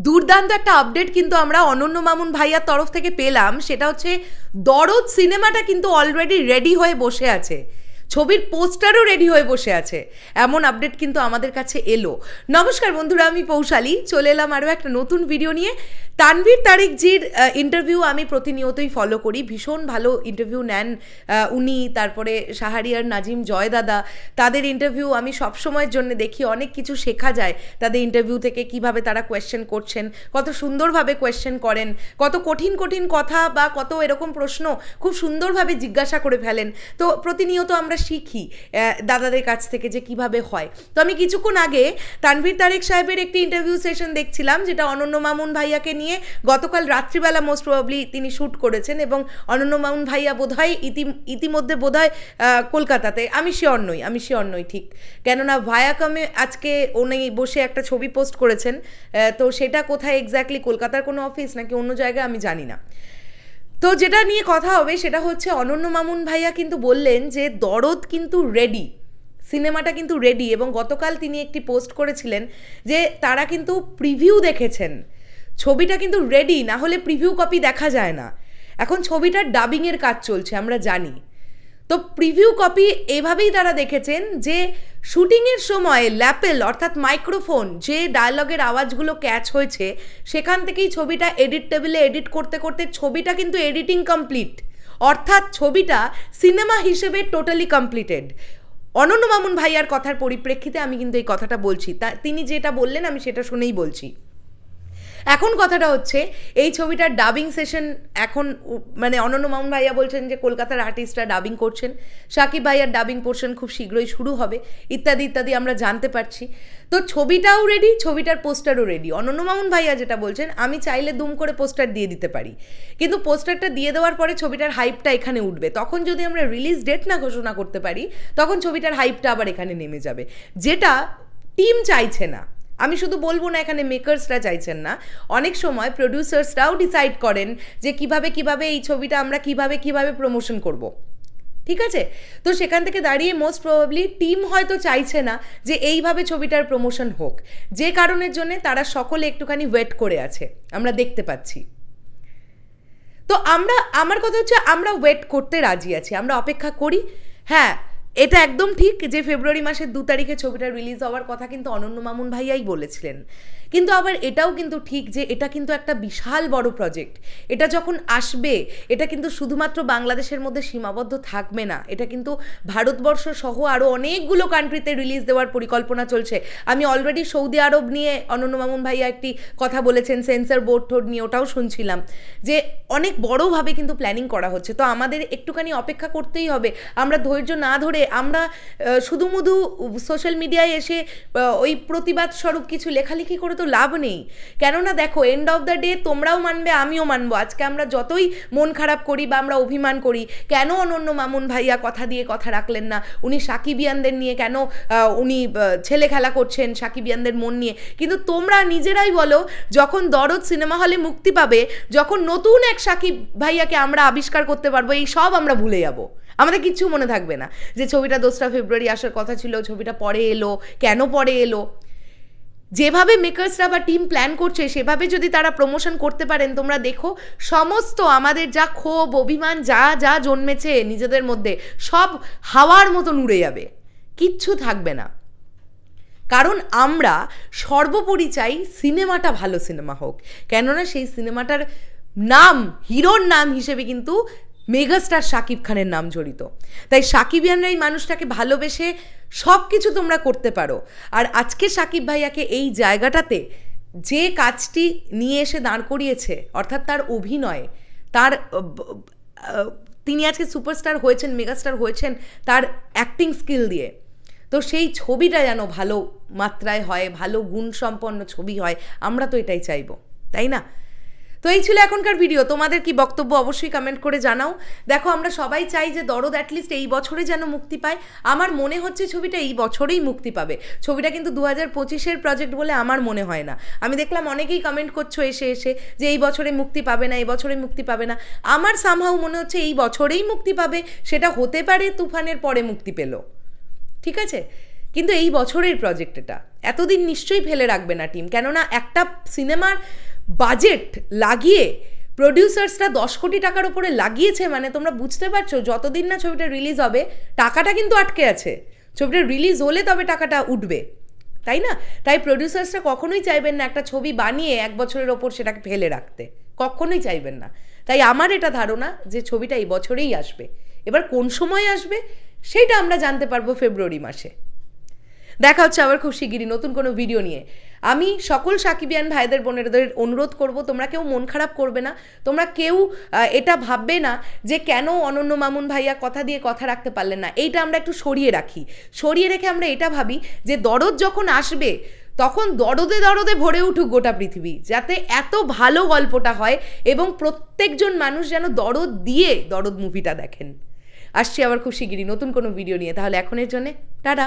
দুর্দান্ত একটা আপডেট কিন্তু আমরা অনন্য মামুন ভাইয়ার তরফ থেকে পেলাম। সেটা হচ্ছে দরদ সিনেমাটা কিন্তু অলরেডি রেডি হয়ে বসে আছে, ছবির পোস্টারও রেডি হয়ে বসে আছে, এমন আপডেট কিন্তু আমাদের কাছে এলো। নমস্কার বন্ধুরা, আমি পৌশালী চলে এলাম আরও একটা নতুন ভিডিও নিয়ে। তানভীর তারেকজির ইন্টারভিউ আমি প্রতিনিয়তই ফলো করি, ভীষণ ভালো ইন্টারভিউ নেন উনি। তারপরে শাহরিয়ার নাজিম জয় দাদা, তাদের ইন্টারভিউ আমি সবসময়ের জন্য দেখি, অনেক কিছু শেখা যায় তাদের ইন্টারভিউ থেকে, কিভাবে তারা কোয়েশ্চেন করছেন, কত সুন্দরভাবে কোয়েশ্চেন করেন, কত কঠিন কঠিন কথা বা কত এরকম প্রশ্ন খুব সুন্দরভাবে জিজ্ঞাসা করে ফেলেন। তো প্রতিনিয়ত আমরা শিখি দাদাদের কাছ থেকে যে কিভাবে হয়। তো আমি কিছুক্ষণ আগে তানভীর তারেক সাহেবের একটি ইন্টারভিউ সেশন দেখছিলাম, যেটা অনন্য মামুন ভাইয়াকে নিয়ে গতকাল রাত্রিবেলা মোস্ট প্রবাবলি তিনি শ্যুট করেছেন, এবং অনন্য মামুন ভাইয়া বোধহয় ইতিমধ্যে বোধহয় কলকাতাতে, আমি শিওর নই ঠিক, কেননা ভায়াকমে আজকে উনি বসে একটা ছবি পোস্ট করেছেন, তো সেটা কোথায় এক্স্যাক্টলি, কলকাতার কোনো অফিস নাকি অন্য জায়গায় আমি জানি না। তো যেটা নিয়ে কথা হবে সেটা হচ্ছে অনন্য মামুন ভাইয়া কিন্তু বললেন যে দরদ কিন্তু রেডি, সিনেমাটা কিন্তু রেডি, এবং গতকাল তিনি একটি পোস্ট করেছিলেন যে তারা কিন্তু প্রিভিউ দেখেছেন, ছবিটা কিন্তু রেডি, না হলে প্রিভিউ কপি দেখা যায় না। এখন ছবিটার ডাবিংয়ের কাজ চলছে আমরা জানি, তো প্রিভিউ কপি এভাবেই তারা দেখেছেন যে শুটিংয়ের সময় ল্যাপেল অর্থাৎ মাইক্রোফোন, যে ডায়লগের আওয়াজগুলো ক্যাচ হয়েছে সেখান থেকেই ছবিটা এডিট টেবিলে এডিট করতে করতে ছবিটা কিন্তু এডিটিং কমপ্লিট, অর্থাৎ ছবিটা সিনেমা হিসেবে টোটালি কমপ্লিটেড। অনন্য মামুন ভাইয়ার কথার পরিপ্রেক্ষিতে আমি কিন্তু এই কথাটা বলছি, তিনি যেটা বললেন আমি সেটা শুনেই বলছি। এখন কথাটা হচ্ছে এই ছবিটার ডাবিং সেশন এখন, মানে অনন্য মামুন ভাইয়া বলছেন যে কলকাতার আর্টিস্টরা ডাবিং করছেন, শাকিব ভাইয়ার ডাবিং পোর্শন খুব শীঘ্রই শুরু হবে, ইত্যাদি ইত্যাদি আমরা জানতে পারছি। তো ছবিটাও রেডি, ছবিটার পোস্টারও রেডি। অনন্য মামুন ভাইয়া যেটা বলছেন, আমি চাইলে দুম করে পোস্টার দিয়ে দিতে পারি, কিন্তু পোস্টারটা দিয়ে দেওয়ার পরে ছবিটার হাইপটা এখানে উঠবে, তখন যদি আমরা রিলিজ ডেট না ঘোষণা করতে পারি তখন ছবিটার হাইপটা আবার এখানে নেমে যাবে, যেটা টিম চাইছে না। আমি শুধু বলবো না এখানে মেকার্সরা চাইছেন না, অনেক সময় প্রডিউসার্সরাও ডিসাইড করেন যে কিভাবে এই ছবিটা আমরা কিভাবে প্রমোশন করব, ঠিক আছে? তো সেখান থেকে দাঁড়িয়ে মোস্ট প্রবাবলি টিম হয়তো চাইছে না যে এইভাবে ছবিটার প্রমোশন হোক, যে কারণের জন্য তারা সকলে একটুখানি ওয়েট করে আছে, আমরা দেখতে পাচ্ছি। তো আমার কথা হচ্ছে আমরা ওয়েট করতে রাজি আছি, আমরা অপেক্ষা করি। হ্যাঁ, এটা একদম ঠিক যে ফেব্রুয়ারি মাসের 2 তারিখে ছবিটা রিলিজ হওয়ার কথা কিন্তু অনন্য মামুন ভাইয়াই বলেছিলেন, কিন্তু আবার এটাও কিন্তু ঠিক যে এটা কিন্তু একটা বিশাল বড় প্রজেক্ট, এটা যখন আসবে এটা কিন্তু শুধুমাত্র বাংলাদেশের মধ্যে সীমাবদ্ধ থাকবে না, এটা কিন্তু ভারতবর্ষ সহ আরও অনেকগুলো কান্ট্রিতে রিলিজ দেওয়ার পরিকল্পনা চলছে। আমি অলরেডি সৌদি আরব নিয়ে অনন্য মামুন ভাইয়া একটি কথা বলেছেন, সেন্সর বোর্ড নিয়ে, ওটাও শুনছিলাম যে অনেক বড়োভাবে কিন্তু প্ল্যানিং করা হচ্ছে। তো আমাদের একটুখানি অপেক্ষা করতেই হবে, আমরা ধৈর্য না ধরে আমরা শুধুমুধু সোশ্যাল মিডিয়ায় এসে ওই প্রতিবাদ স্বরূপ কিছু লেখালেখি করে তো লাভ নেই, কেননা দেখো এন্ড অফ দ্য ডে তোমরাও মানবে আমিও মানবো, আজকে আমরা যতই মন খারাপ করি বা আমরা অভিমান করি, কেন অনন্য মামুন ভাইয়া কথা দিয়ে কথা রাখলেন না, উনি সাকিবিয়ানদের নিয়ে কেন উনি ছেলে খেলা করছেন সাকিবিয়ানদের মন নিয়ে, কিন্তু তোমরা নিজেরাই বলো যখন দরদ সিনেমা হলে মুক্তি পাবে, যখন নতুন এক সাকিব ভাইয়াকে আমরা আবিষ্কার করতে পারবো, এই সব আমরা ভুলে যাবো, আমাদের কিচ্ছু মনে থাকবে না যে ছবিটা 2রা ফেব্রুয়ারি আসার কথা ছিল, ছবিটা পরে এলো, কেন পরে এলো। যেভাবে মেকার্সরা বা টিম প্ল্যান করছে সেভাবে যদি তারা প্রমোশন করতে পারেন, তোমরা দেখো সমস্ত আমাদের যা ক্ষোভ অভিমান যা জন্মেছে নিজেদের মধ্যে সব হাওয়ার মতন উড়ে যাবে, কিচ্ছু থাকবে না। কারণ আমরা সর্বোপরি চাই সিনেমাটা ভালো সিনেমা হোক, কেননা সেই সিনেমাটার নাম, হিরোর নাম হিসেবে কিন্তু মেগাস্টার শাকিব খানের নাম জড়িত, তাই সাকিবিয়ানরা এই মানুষটাকে ভালোবেসে সব কিছু তোমরা করতে পারো। আর আজকে সাকিব ভাইয়াকে এই জায়গাটাতে যে কাজটি নিয়ে এসে দাঁড় করিয়েছে, অর্থাৎ তার অভিনয়, তার তিনি আজকে সুপারস্টার হয়েছেন, মেগাস্টার হয়েছেন তার অ্যাক্টিং স্কিল দিয়ে, তো সেই ছবিটা যেন ভালো মাত্রায় হয়, ভালো গুণসম্পন্ন ছবি হয়, আমরা তো এটাই চাইবো, তাই না? তো এই ছিল এখনকার ভিডিও, তোমাদের কি বক্তব্য অবশ্যই কমেন্ট করে জানাও। দেখো আমরা সবাই চাই যে দরদ অ্যাটলিস্ট এই বছরে যেন মুক্তি পায়, আমার মনে হচ্ছে ছবিটা এই বছরেই মুক্তি পাবে, ছবিটা কিন্তু 2025-এর প্রজেক্ট বলে আমার মনে হয় না। আমি দেখলাম অনেকেই কমেন্ট করছো এসে যে এই বছরে মুক্তি পাবে না, এই বছরে মুক্তি পাবে না, আমার সামহাউ মনে হচ্ছে এই বছরেই মুক্তি পাবে, সেটা হতে পারে তুফানের পরে মুক্তি পেল, ঠিক আছে, কিন্তু এই বছরের প্রজেক্ট এটা, এতদিন নিশ্চয়ই ফেলে রাখবে না টিম, কেননা একটা সিনেমার বাজেট লাগিয়ে প্রডিউসার্সরা 10 কোটি টাকার উপরে লাগিয়েছে, মানে তোমরা বুঝতে পারছো যতদিন না ছবিটা রিলিজ হবে টাকাটা কিন্তু আটকে আছে, ছবিটা রিলিজ হলে তবে টাকাটা উঠবে, তাই না? তাই প্রডিউসার্সরা কখনোই চাইবেন না একটা ছবি বানিয়ে 1 বছরের ওপর সেটাকে ফেলে রাখতে, কখনোই চাইবেন না। তাই আমার এটা ধারণা যে ছবিটা এই বছরেই আসবে। এবার কোন সময় আসবে সেইটা আমরা জানতে পারবো ফেব্রুয়ারি মাসে। দেখা হচ্ছে আবার খুব শিগগিরই নতুন কোনো ভিডিও নিয়ে। আমি সকল সাকিবিয়ান ভাইদের বোনেদের অনুরোধ করব, তোমরা কেউ মন খারাপ করবে না, তোমরা কেউ এটা ভাববে না যে কেন অনন্য মামুন ভাইয়া কথা দিয়ে কথা রাখতে পারলেন না, এইটা আমরা একটু সরিয়ে রাখি। সরিয়ে রেখে আমরা এটা ভাবি যে দরদ যখন আসবে তখন দরদে দরদে ভরে উঠুক গোটা পৃথিবী, যাতে এত ভালো গল্পটা হয় এবং প্রত্যেকজন মানুষ যেন দরদ দিয়ে দরদ মুভিটা দেখেন। আসছি আবার খুব শিগগিরই নতুন কোনো ভিডিও নিয়ে, তাহলে এখনের জন্যে টাটা।